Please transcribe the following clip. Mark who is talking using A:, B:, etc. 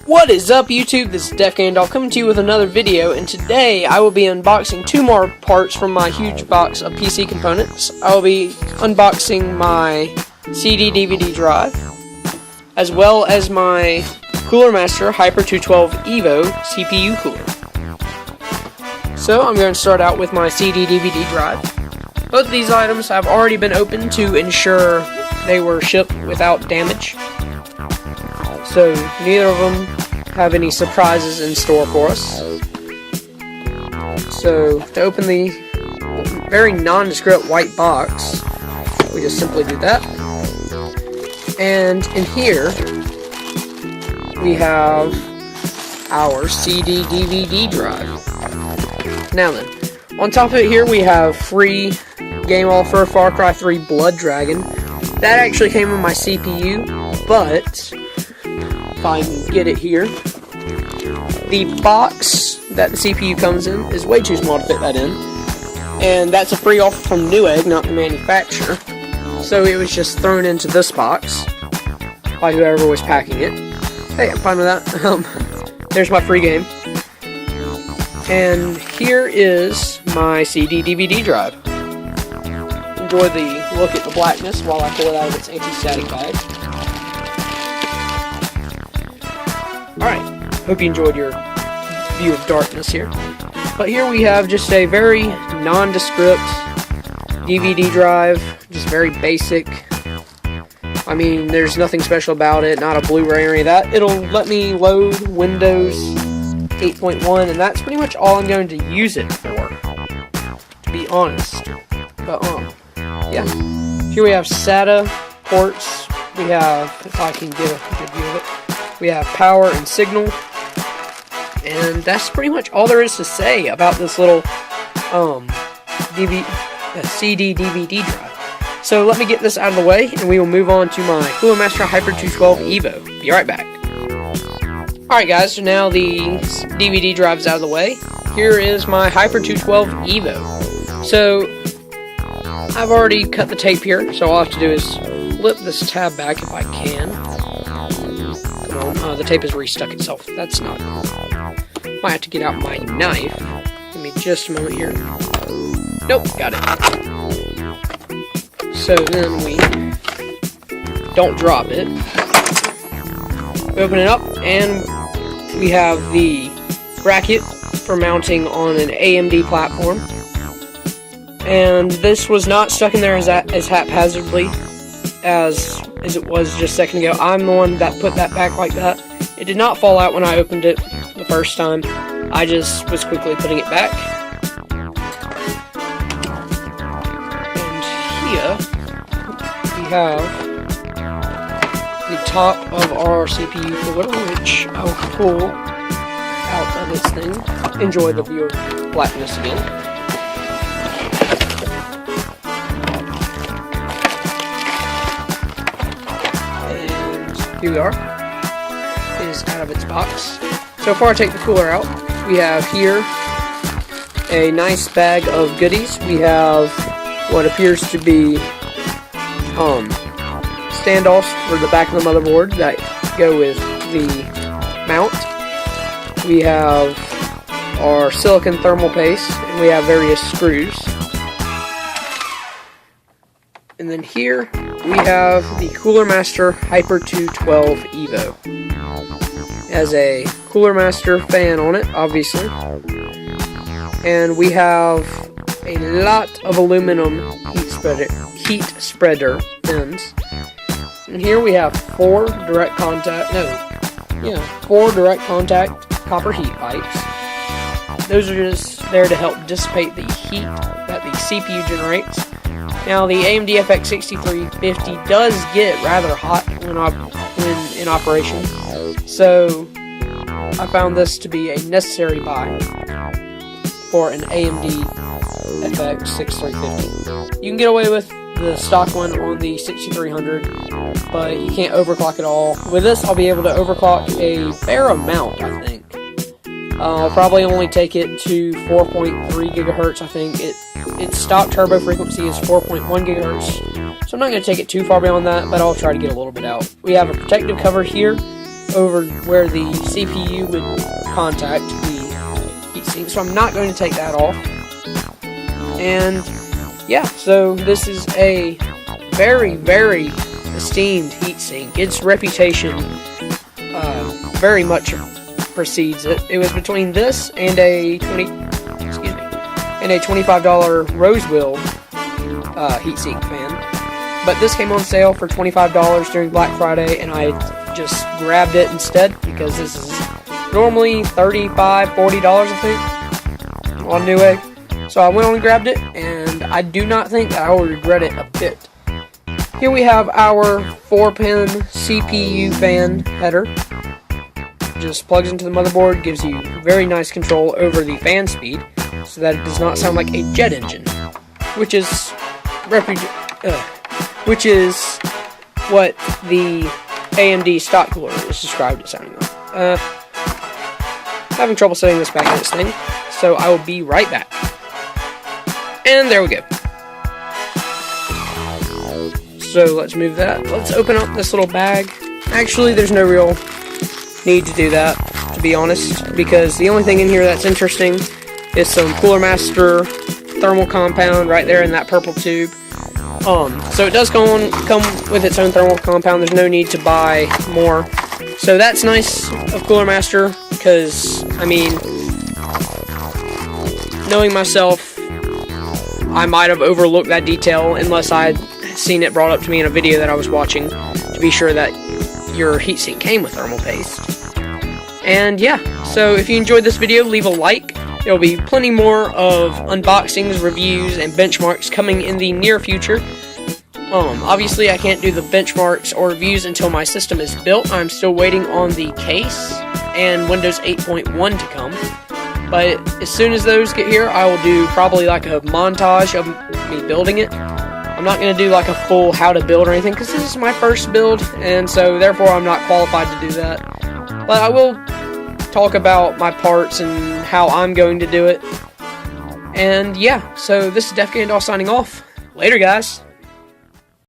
A: What is up, YouTube? This is DeFGandolf coming to you with another video, and today I will be unboxing two more parts from my huge box of PC components. I will be unboxing my CD-DVD drive, as well as my CoolerMaster Hyper 212 EVO CPU cooler. So I'm going to start out with my CD-DVD drive. Both of these items have already been opened to ensure they were shipped without damage. So neither of them have any surprises in store for us. So to open the very nondescript white box, we just simply do that. And in here we have our CD-DVD drive. Now then, on top of it here we have free game offer Far Cry 3 Blood Dragon. That actually came with my CPU, but if I can get it here, the box that the CPU comes in is way too small to fit that in, and that's a free offer from Newegg, not the manufacturer, so it was just thrown into this box by whoever was packing it. Hey, I'm fine with that. There's my free game, and here is my CD-DVD drive. Enjoy the look at the blackness while I pull it out of its anti-static bag. Alright, hope you enjoyed your view of darkness here. But here we have just a very nondescript DVD drive, just very basic. I mean, there's nothing special about it, not a Blu-ray or any of that. It'll let me load Windows 8.1, and that's pretty much all I'm going to use it for, to be honest. But, yeah. Here we have SATA ports. We have, if I can get a good view of it, we have power and signal, and that's pretty much all there is to say about this little CD-DVD drive. So let me get this out of the way, and we will move on to my CoolerMaster Hyper 212 EVO. Be right back. Alright guys, so now the DVD drive is out of the way. Here is my Hyper 212 EVO. So I've already cut the tape here, so all I have to do is flip this tab back if I can. The tape has restuck itself. That's not good. Might have to get out my knife. Give me just a moment here. Nope, got it. So then we don't drop it. We open it up, and we have the bracket for mounting on an AMD platform. And this was not stuck in there as haphazardly as it was just a second ago. I'm the one that put that back like that. It did not fall out when I opened it the first time. I just was quickly putting it back. And here we have the top of our CPU cooler, which I'll pull out of this thing. Enjoy the view of blackness again. Here we are. It is out of its box. So before I take the cooler out, we have here a nice bag of goodies. We have what appears to be standoffs for the back of the motherboard that go with the mount. We have our silicone thermal paste, and we have various screws. And then here we have the CoolerMaster Hyper 212 EVO. It has a CoolerMaster fan on it, obviously. And we have a lot of aluminum heat spreader pins. And here we have four direct contact copper heat pipes. Those are just there to help dissipate the heat that the CPU generates. Now, the AMD FX 6350 does get rather hot when in operation, so I found this to be a necessary buy for an AMD FX 6350. You can get away with the stock one on the 6300, but you can't overclock it all. With this, I'll be able to overclock a fair amount, I think. I'll probably only take it to 4.3 gigahertz, I think. Its stock turbo frequency is 4.1 gigahertz, so I'm not going to take it too far beyond that, but I'll try to get a little bit out. We have a protective cover here over where the CPU would contact the heatsink, so I'm not going to take that off. And yeah, so this is a very, very esteemed heatsink. Its reputation very much precedes it. It was between this and a $25 Rosewheel heatsink fan. But this came on sale for $25 during Black Friday, and I just grabbed it instead because this is normally $35, $40, I think, on Newegg. So I went on and grabbed it, and I do not think that I will regret it a bit. Here we have our 4-pin CPU fan header. Just plugs into the motherboard, gives you very nice control over the fan speed, so that it does not sound like a jet engine, which is what the AMD stock cooler is described as sounding like. Having trouble setting this back in this thing, so I will be right back. And there we go. So let's move that. Let's open up this little bag. Actually, there's no real need to do that, to be honest, because the only thing in here that's interesting is some CoolerMaster thermal compound right there in that purple tube. So it does come with its own thermal compound. There's no need to buy more. So that's nice of CoolerMaster, because, I mean, knowing myself, I might have overlooked that detail unless I'd seen it brought up to me in a video that I was watching to be sure that your heatsink came with thermal paste. And yeah, so if you enjoyed this video, leave a like. There will be plenty more of unboxings, reviews, and benchmarks coming in the near future. Obviously I can't do the benchmarks or reviews until my system is built. I'm still waiting on the case and Windows 8.1 to come. But as soon as those get here, I will do probably like a montage of me building it. I'm not going to do like a full how to build or anything, because this is my first build, and so therefore I'm not qualified to do that. But I will talk about my parts and how I'm going to do it. And yeah, so this is DeFGandolf signing off. Later, guys.